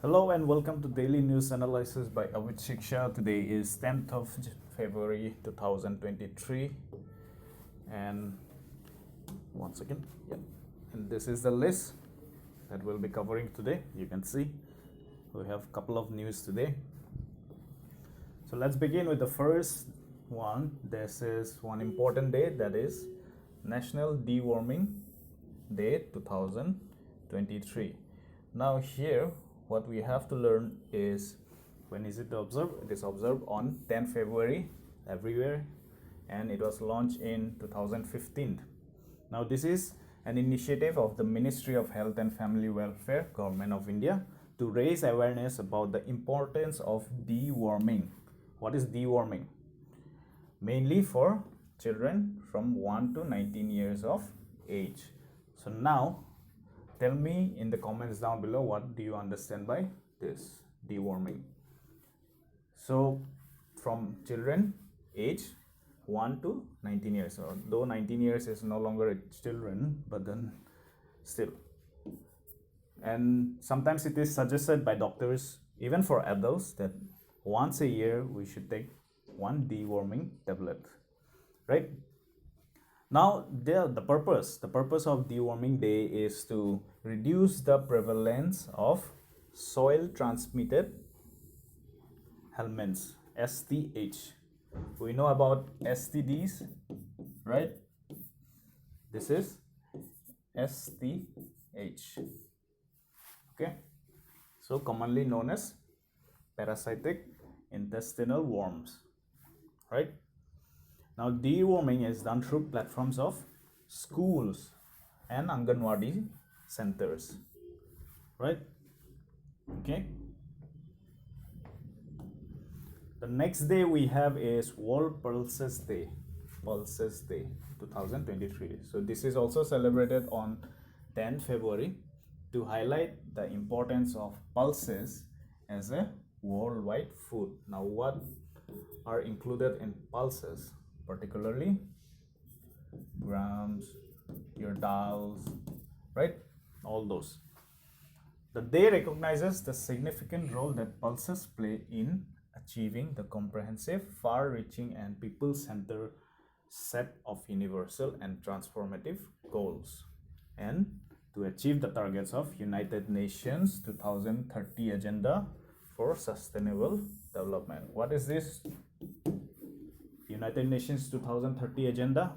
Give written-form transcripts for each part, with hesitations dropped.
Hello and welcome to Daily News Analysis by Avit Shiksha. Today is 10th of February 2023 and one second. And this is the list that we'll be covering today. You can see we have a couple of news today. So let's begin with the first one. This is one important day, that is National Deworming Day 2023. Now here what we have to learn is when is it observed? It is observed on 10 February everywhere, and it was launched in 2015. Now this is an initiative of the Ministry of Health and Family Welfare, Government of India, to raise awareness about the importance of deworming. What is deworming? Mainly for children from 1 to 19 years of age. So now tell me in the comments down below, what do you understand by this deworming? So from children age 1 to 19 years, although 19 years is no longer children, but then still. And sometimes it is suggested by doctors, even for adults, that once a year we should take one deworming tablet, right? Now the purpose of deworming day is to reduce the prevalence of soil transmitted ailments, STH. We know about STDs, right? This is STH. Okay, so commonly known as parasitic intestinal worms, right? Now deworming is done through platforms of schools and Anganwadi centers, right? Okay. The next day we have is World Pulses Day, 2023. So this is also celebrated on 10 February to highlight the importance of pulses as a worldwide food. Now what are included in pulses? Particularly grams, your dals, right? All those. The day recognizes the significant role that pulses play in achieving the comprehensive, far-reaching, and people-centered set of universal and transformative goals, and to achieve the targets of United Nations 2030 Agenda for Sustainable Development. What is this United Nations 2030 Agenda?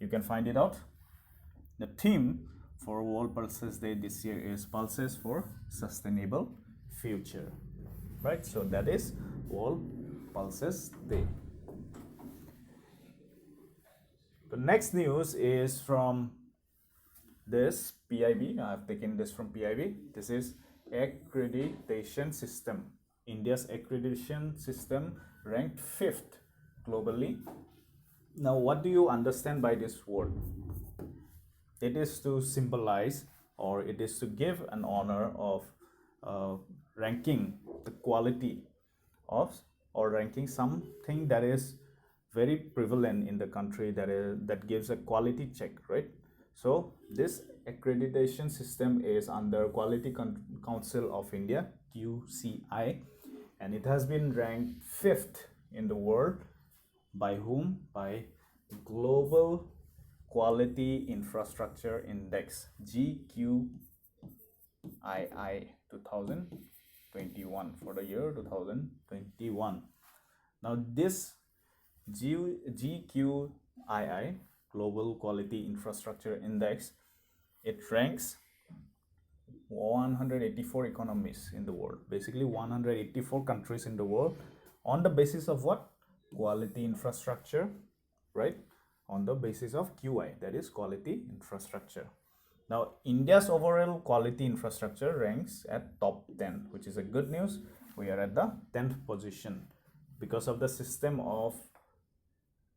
You can find it out. The theme for World Pulses Day this year is Pulses for Sustainable Future, right? So that is World Pulses Day. The next news is from this PIB. I have taken this from PIB. This is Accreditation System. India's accreditation system ranked 5th globally. Now what do you understand by this word? It is to symbolize, or it is to give an honor of ranking the quality of, or ranking something that is very prevalent in the country, that gives a quality check, right? So this accreditation system is under Quality Council of India, QCI, and it has been ranked 5th in the world. By whom? By Global Quality Infrastructure Index, GQII 2021, for the year 2021. Now this GQII, Global Quality Infrastructure Index, it ranks 184 economies in the world, basically 184 countries in the world, on the basis of what? Quality infrastructure, right? On the basis of QI, that is quality infrastructure. Now India's overall quality infrastructure ranks at top 10, which is a good news. We are at the 10th position because of the system of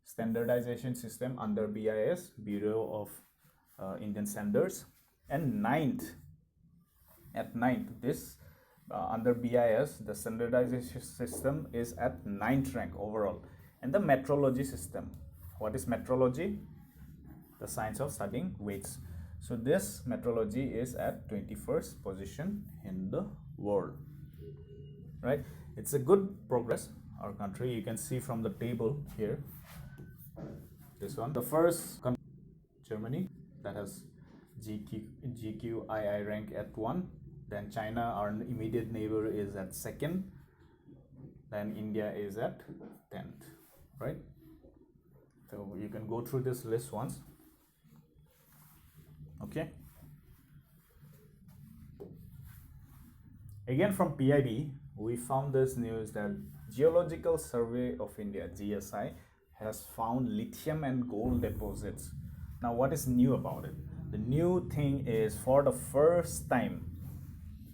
standardization system under BIS, Bureau of Indian Standards, and 9th. At 9th, this under BIS, the standardization system is at 9th rank overall. And the metrology system. What is metrology? The science of studying weights. So this metrology is at 21st position in the world, right? It's a good progress. Our country, you can see from the table here, this one, the first Germany, that has GQII rank at 1. Then China, our immediate neighbor, is at 2nd. Then India is at 10th, right? So you can go through this list once. Okay. Again from PIB, we found this news that Geological Survey of India, GSI, has found lithium and gold deposits. Now what is new about it? The new thing is, for the first time,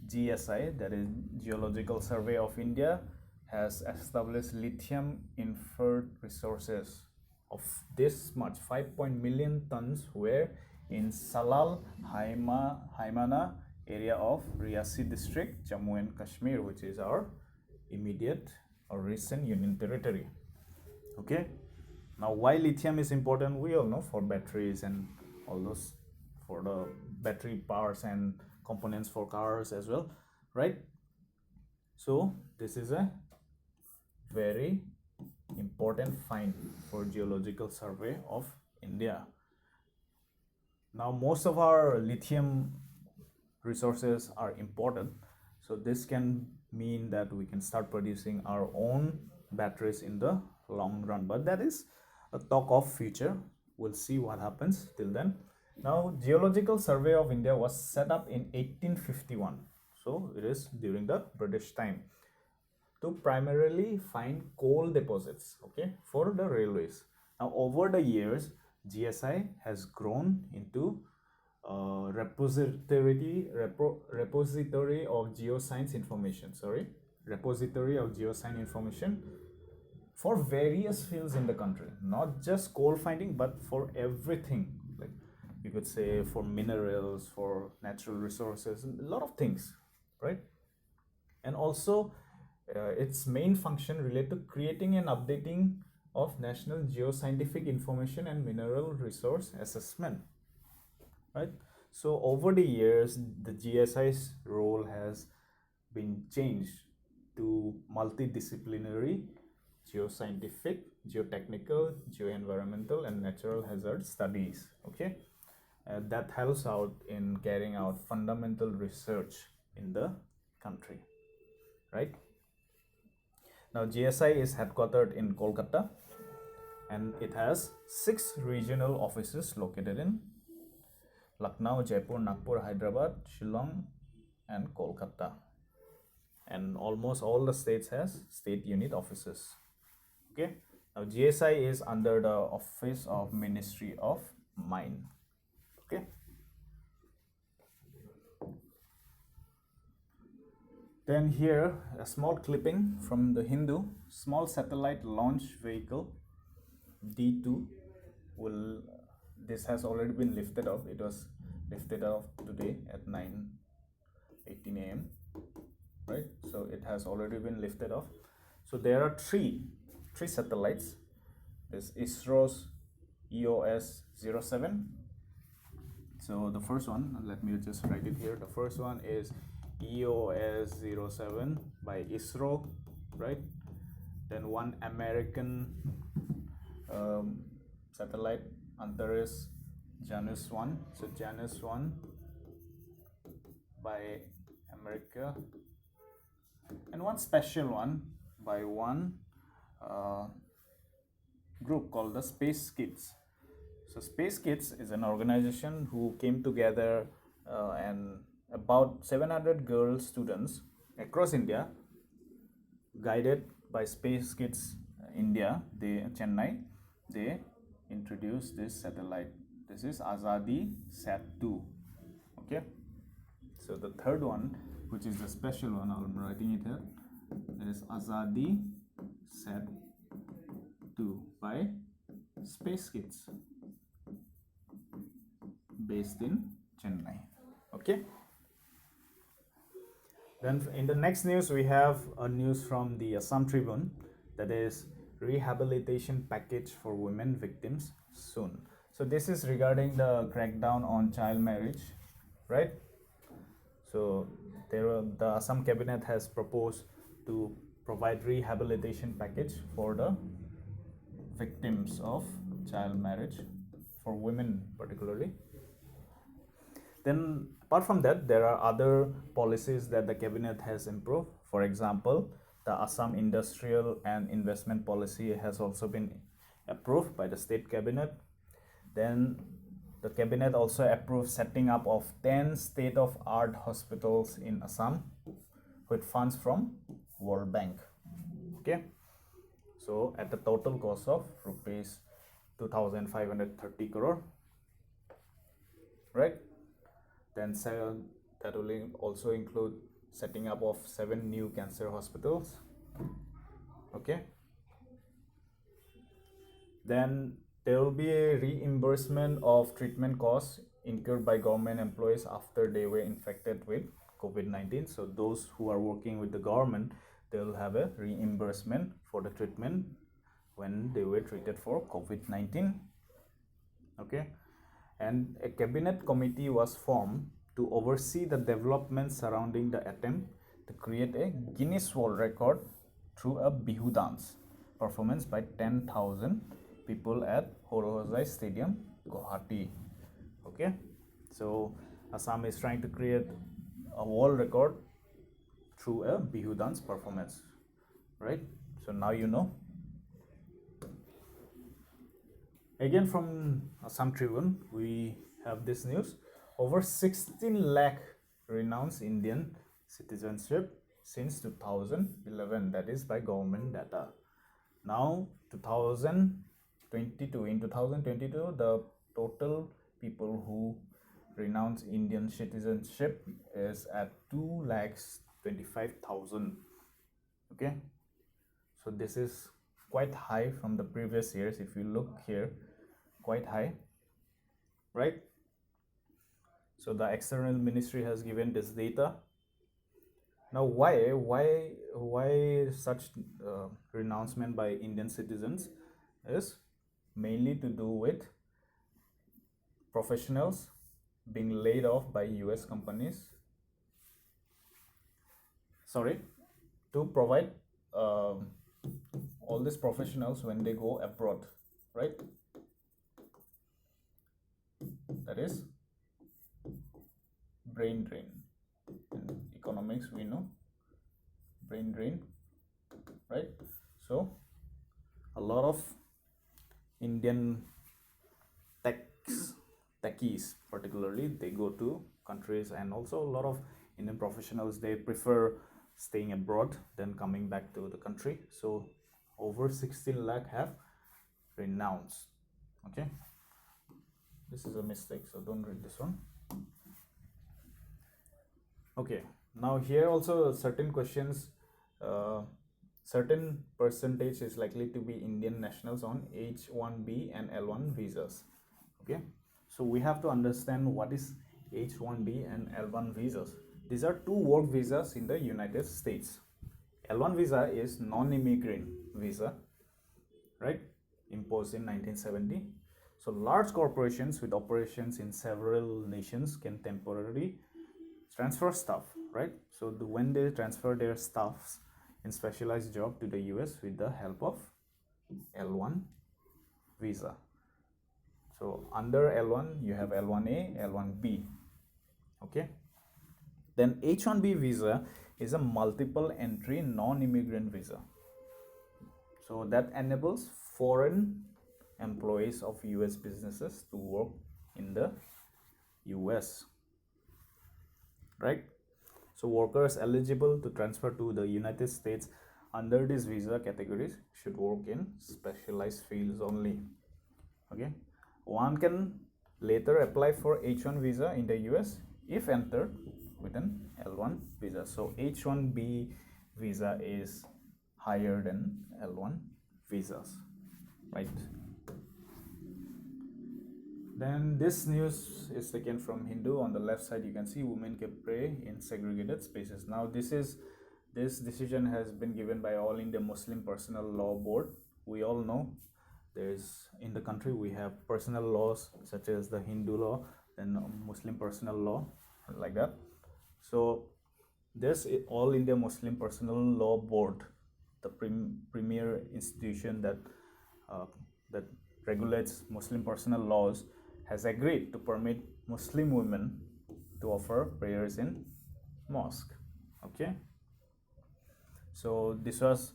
GSI, that is Geological Survey of India, has established lithium inferred resources of this much, 5 million tons, where in Salal Haimana area of Riasi district, Jammu and Kashmir, which is our immediate or recent union territory. Okay, now why lithium is important, we all know, for batteries and all those, for the battery parts and components for cars as well, right? So this is a very important find for Geological Survey of India. Now most of our lithium resources are imported, so this can mean that we can start producing our own batteries in the long run, but that is a talk of future. We'll see what happens till then. Now Geological Survey of India was set up in 1851, so it is during the British time, to primarily find coal deposits, okay, for the railways. Now over the years, GSI has grown into repository of geoscience information, for various fields in the country, not just coal finding, but for everything, like you could say for minerals, for natural resources, a lot of things, right? And also its main function related to creating and updating of national geoscientific information and mineral resource assessment, right? So over the years, the GSI's role has been changed to multidisciplinary geoscientific, geotechnical, geoenvironmental, and natural hazard studies, okay? That helps out in carrying out fundamental research in the country, right? Now GSI is headquartered in Kolkata, and it has 6 regional offices located in Lucknow, Jaipur, Nagpur, Hyderabad, Shillong, and Kolkata. And almost all the states has state unit offices. Okay. Now GSI is under the office of Ministry of Mine. Okay. Then here a small clipping from the Hindu. Small satellite launch vehicle D2 will, this has already been lifted off. It was lifted off today at 9:18 a.m. right? So it has already been lifted off. So there are three satellites. This ISRO's EOS 07. So the first one, let me just write it here. The first one is EOS 07 by ISRO, right? Then one American satellite, Antares Janus 1. So Janus 1 by America, and one special one by one group called the Space Kids. So Space Kids is an organization who came together and about 700 girl students across India, guided by Space Kids India, Chennai, they introduced this satellite. This is Azadi Sat 2. Okay. So the third one, which is the special one, I'm writing it here. That is Azadi Sat 2 by Space Kids, based in Chennai. Okay. Then in the next news, we have a news from the Assam Tribune, that is Rehabilitation package for women victims soon. So this is regarding the crackdown on child marriage, right? So the Assam cabinet has proposed to provide rehabilitation package for the victims of child marriage, for women particularly. Then apart from that, there are other policies that the cabinet has improved. For example, the Assam industrial and investment policy has also been approved by the state cabinet. Then the cabinet also approved setting up of 10 state-of-art hospitals in Assam with funds from World Bank. Okay, so at the total cost of rupees 2,530 crore, right? Then that will also include setting up of 7 new cancer hospitals. Okay, then there will be a reimbursement of treatment costs incurred by government employees after they were infected with COVID-19. So those who are working with the government, they will have a reimbursement for the treatment when they were treated for COVID-19. Okay, and a cabinet committee was formed to oversee the development surrounding the attempt to create a Guinness World Record through a Bihu dance performance by 10,000 people at Horozai Stadium, Guwahati. Okay, so Assam is trying to create a world record through a Bihu dance performance, right? So now you know. Again from Assam Tribune, we have this news. Over 16 lakh renounced Indian citizenship since 2011, that is by government data. Now 2022, in 2022, the total people who renounce Indian citizenship is at 2,25,000. Okay, so this is quite high from the previous years. If you look here, quite high, right? So the external ministry has given this data. Now why such renouncement by Indian citizens is mainly to do with professionals being laid off by US companies, to provide all these professionals when they go abroad, right? That is brain drain. In economics we know brain drain, right? So a lot of Indian techies particularly, they go to countries, and also a lot of Indian professionals, they prefer staying abroad than coming back to the country. So over 16 lakh have renounced. Okay, this is a mistake, so don't read this one. Okay, now here also certain questions, certain percentage is likely to be Indian nationals on H1B and L1 visas. Okay, so we have to understand what is H1B and L1 visas. These are two work visas in the United States. L1 visa is non-immigrant visa, right? Imposed in 1970. So large corporations with operations in several nations can temporarily transfer staff, right? So when they transfer their staffs in specialized job to the US with the help of L1 visa. So under L1 you have L1A, L1B. Okay, then H1B visa is a multiple entry non-immigrant visa. So that enables foreign employees of US businesses to work in the US, right? So workers eligible to transfer to the United States under these visa categories should work in specialized fields only. Okay, one can later apply for H1 visa in the US if entered with an L1 visa. So H1B visa is higher than L1 visas, right? Then this news is taken from Hindu. On the left side you can see women can pray in segregated spaces. Now this decision has been given by All India Muslim Personal Law Board. We all know There's in the country we have personal laws such as the Hindu law, then Muslim personal law, like that. So there's All India Muslim Personal Law Board, the premier institution that that regulates Muslim personal laws, has agreed to permit Muslim women to offer prayers in mosque. Okay, so this was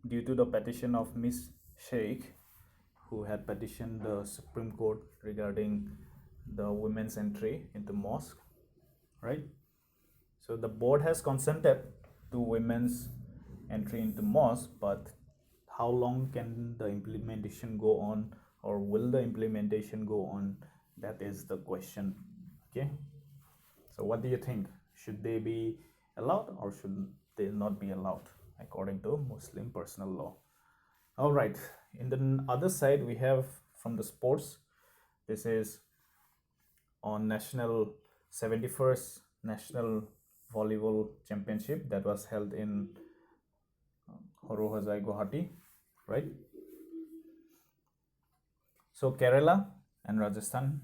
due to the petition of Miss Sheikh, who had petitioned the Supreme Court regarding the women's entry into mosque, right? So the board has consented to women's entry into mosque, but how long can the implementation go on, or will the implementation go on? That is the question. Okay, so what do you think? Should they be allowed or should they not be allowed according to Muslim personal law? All right, in the other side we have from the sports. This is on national 71st National Volleyball Championship that was held in Horohozai, Guwahati, right? So Kerala and Rajasthan.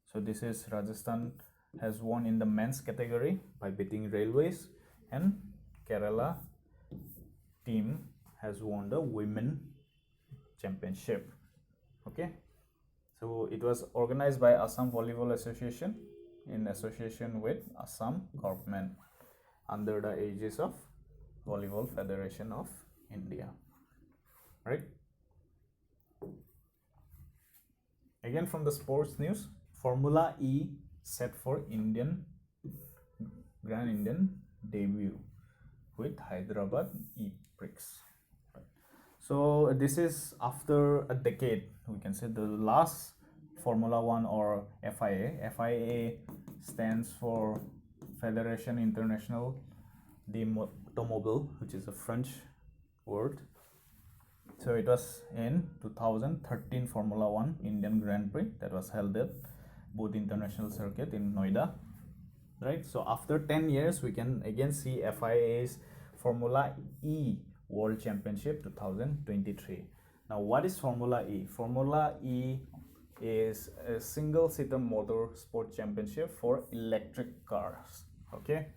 So this is Rajasthan has won in the men's category by beating Railways, and Kerala team has won the women championship. Okay, so it was organized by Assam Volleyball Association in association with Assam government under the aegis of Volleyball Federation of India, right? Again from the sports news, Formula E set for Grand Indian debut with Hyderabad E-Prix. So this is after a decade, we can say the last Formula One or FIA. FIA stands for Federation International de Automobile, which is a French word. So it was in 2013 Formula One Indian Grand Prix that was held at Bodh International Circuit in Noida, right? So after 10 years, we can again see FIA's Formula E World Championship 2023. Now, what is Formula E? Formula E is a single-seater motor sport championship for electric cars. Okay,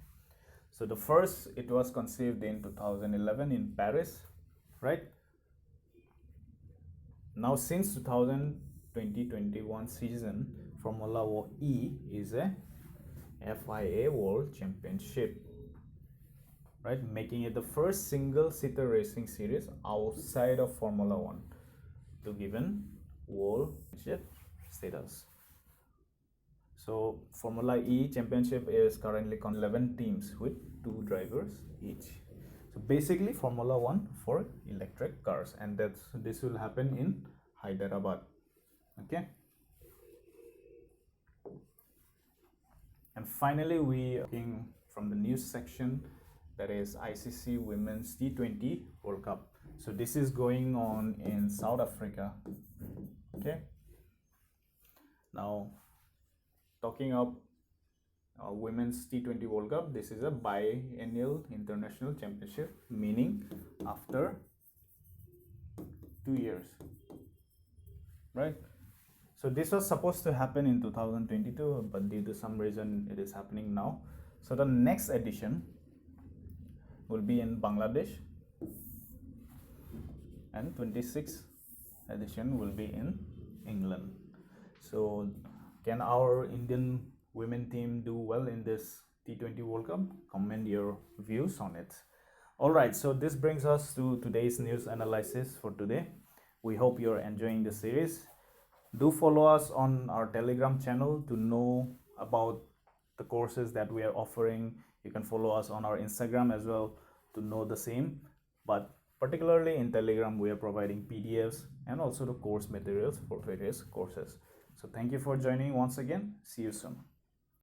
so the first, it was conceived in 2011 in Paris, right? Now since 2020-21 season, Formula E is a FIA World Championship, right, making it the first single-seater racing series outside of Formula One to given World Championship status. So Formula E Championship is currently 11 teams with 2 drivers each. So basically Formula One for electric cars, and this will happen in Hyderabad. Okay. And finally, we are looking from the news section, that is ICC Women's T20 World Cup. So this is going on in South Africa. Okay. Now, talking of Women's T20 World Cup, this is a biennial international championship, meaning after 2 years, right? So this was supposed to happen in 2022, but due to some reason it is happening now. So the next edition will be in Bangladesh, and 26th edition will be in England. So can our Indian women team do well in this T20 World Cup? Comment your views on it. Alright, so this brings us to today's news analysis for today. We hope you're enjoying the series. Do follow us on our Telegram channel to know about the courses that we are offering. You can follow us on our Instagram as well to know the same. But particularly in Telegram, we are providing PDFs and also the course materials for various courses. So thank you for joining once again. See you soon.